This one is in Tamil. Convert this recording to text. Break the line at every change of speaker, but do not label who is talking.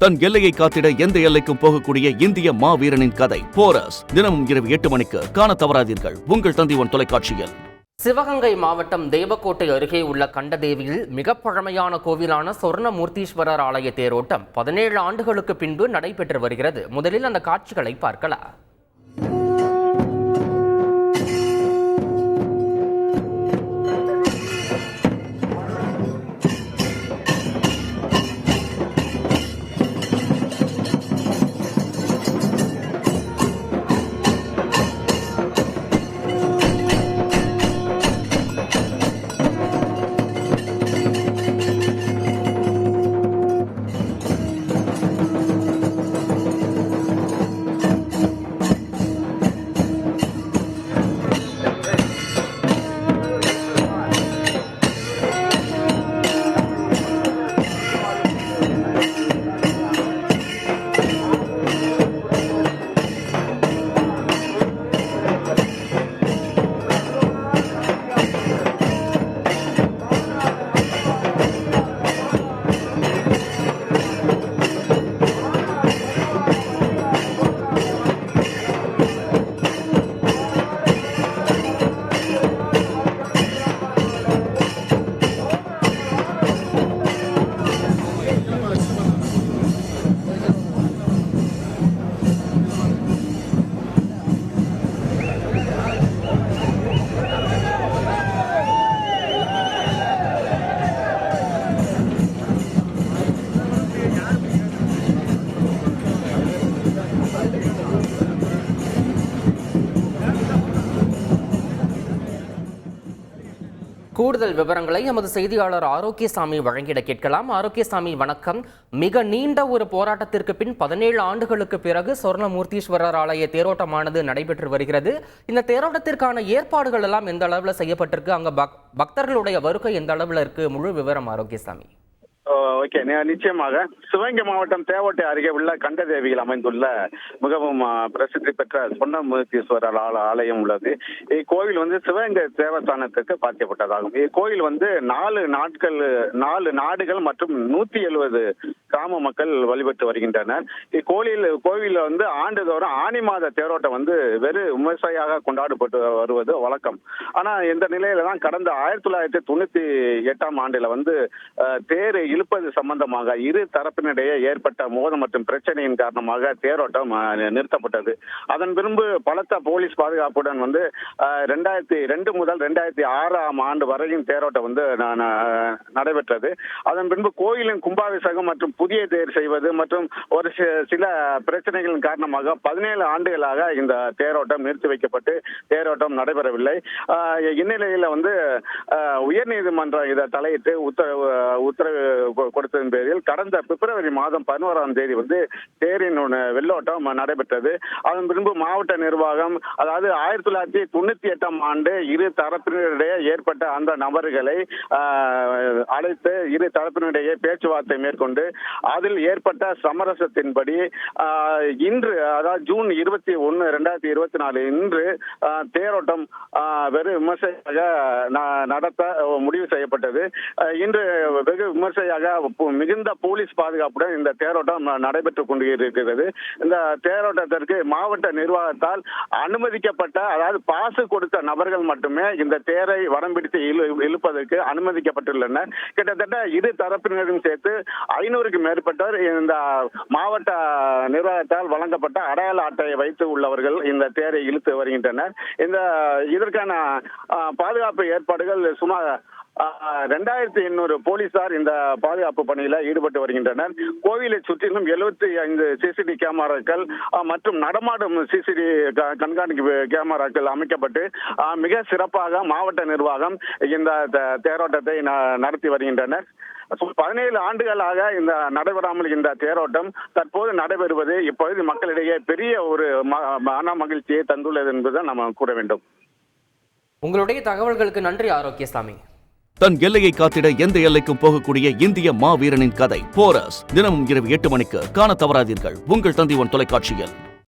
தன் எல்லையை காத்திட எந்த எல்லைக்கும் போகக்கூடிய இந்திய மாவீரனின் கதை போரஸ் தினமும் இரவு 8 மணிக்கு காண தவறாதீர்கள் உங்கள் தந்தி1 தொலைக்காட்சியில்.
சிவகங்கை மாவட்டம் தேவக்கோட்டை அருகே உள்ள கண்டதேவியில் மிக பழமையான கோவிலான சொர்ணமூர்த்தீஸ்வரர் ஆலய தேரோட்டம் 17 ஆண்டுகளுக்கு பின்பு நடைபெற்று வருகிறது. முதலில் அந்த காட்சிகளை பார்க்கலாம். கூடுதல் விவரங்களை எமது செய்தியாளர் ஆரோக்கியசாமி வழங்கிட கேட்கலாம். ஆரோக்கியசாமி வணக்கம். மிக நீண்ட ஒரு போராட்டத்திற்கு பின் 17 ஆண்டுகளுக்கு பிறகு சொர்ணமூர்த்தீஸ்வரர் ஆலய தேரோட்டமானது நடைபெற்று வருகிறது. இந்த தேரோட்டத்திற்கான ஏற்பாடுகள் எல்லாம் எந்த அளவில் செய்யப்பட்டிருக்கு, அங்க பக்தர்களுடைய வருகை எந்த அளவில் இருக்கு, முழு விவரம் ஆரோக்கியசாமி.
ஓகே, நிச்சயமாக சிவகங்கை மாவட்டம் தேவோட்டை அருகே உள்ள கண்டதேவியில் அமைந்துள்ள மிகவும் பிரசித்தி பெற்ற சொர்ணமூர்த்தீஸ்வரர் ஆலயம் உள்ளது. இக்கோவில் சிவகங்கை தேவஸ்தானத்துக்கு பாத்தியப்பட்டதாகும். இக்கோயில் 4 நாடுகள் மற்றும் 170 கிராம மக்கள் வழிபட்டு வருகின்றனர். கோவில் ஆண்டுதோறும் ஆனி மாத தேரோட்டம் வெறு விமர்சையாக கொண்டாடப்பட்டு வருவது வழக்கம். ஆனா இந்த நிலையில தான் கடந்த 1998ஆம் ஆண்டுல தேர் இழுப்பது சம்பந்தமாக இரு தரப்பினிடையே ஏற்பட்ட மோதல் மற்றும் பிரச்சனையின் காரணமாக தேரோட்டம் நிறுத்தப்பட்டது. அதன் பின்பு பலத்த போலீஸ் பாதுகாப்புடன் 2002 முதல் 2006ஆம் ஆண்டு வரையும் தேரோட்டம் நடைபெற்றது. அதன் பின்பு கோயிலின் கும்பாபிஷேகம் மற்றும் புதிய தேர் செய்வது மற்றும் ஒரு சில பிரச்சனைகளின் காரணமாக 17 ஆண்டுகளாக இந்த தேரோட்டம் நிறுத்தி வைக்கப்பட்டு தேரோட்டம் நடைபெறவில்லை. இந்நிலையில உயர்நீதிமன்றம் இதை தலையிட்டு உத்தரவு கொடுத்ததன் பேரில் கடந்த பிப்ரவரி மாதம் 11ஆம் தேதி தேரின் வெள்ளோட்டம் நடைபெற்றது. அதன் பின்பு மாவட்ட நிர்வாகம், அதாவது 1998ஆம் ஆண்டு இரு தரப்பினரிடையே ஏற்பட்ட அந்த நபர்களை அழைத்து இரு தரப்பினரிடையே பேச்சுவார்த்தை மேற்கொண்டு அதில் ஏற்பட்ட சமரசத்தின்படி இன்று, அதாவது ஜூன் 21, 2024 இன்று தேரோட்டம் வெறு விமர்சையாக நடத்த முடிவு செய்யப்பட்டது. இன்று வெகு விமர்சையாக மிகுந்த போலீஸ் பாதுகாப்புடன் இந்த தேரோட்டம் நடைபெற்றுக் கொண்டிருக்கிறது. இந்த தேரோட்டத்திற்கு மாவட்ட நிர்வாகத்தால் அனுமதிக்கப்பட்ட, அதாவது பாசு கொடுத்த நபர்கள் மட்டுமே இந்த தேரை வடம் பிடித்து இழுப்பதற்கு அனுமதிக்கப்பட்டுள்ளனர். கிட்டத்தட்ட இரு தரப்பினரும் சேர்த்து 500க்கு மேற்பட்டோர் இந்த மாவட்ட நிர்வாகத்தால் வழங்கப்பட்ட அடையாள அட்டையை வைத்து உள்ளவர்கள் இந்த தேரை இழுத்து வருகின்றனர். இதற்கான பாதுகாப்பு ஏற்பாடுகள் சுமார் 2800 போலீசார் இந்த பாதுகாப்பு பணியில ஈடுபட்டு வருகின்றனர். கோவிலை சுற்றிலும் 75 சிசிடி கேமராக்கள் மற்றும் நடமாடும் சிசிடி கண்காணிப்பு கேமராக்கள் அமைக்கப்பட்டு மிக சிறப்பாக மாவட்ட நிர்வாகம் இந்த தேரோட்டத்தை நடத்தி வருகின்றனர். 17 ஆண்டுகளாக இந்த நடைபெறாமல் இந்த தேரோட்டம் தற்போது நடைபெறுவது இப்பகுதி மக்களிடையே பெரிய ஒரு மன மகிழ்ச்சியை தந்துள்ளது என்பதுதான் நம்ம கூற வேண்டும்.
உங்களுடைய தகவல்களுக்கு நன்றி ஆரோக்கியசாமி.
தன் எல்லையை காத்திட எந்த எல்லைக்கும் போகக்கூடிய இந்திய மாவீரனின் கதை போரஸ் தினமும் இரவு 8 மணிக்கு காண தவறாதீர்கள் உங்கள் தந்தி1 தொலைக்காட்சியில்.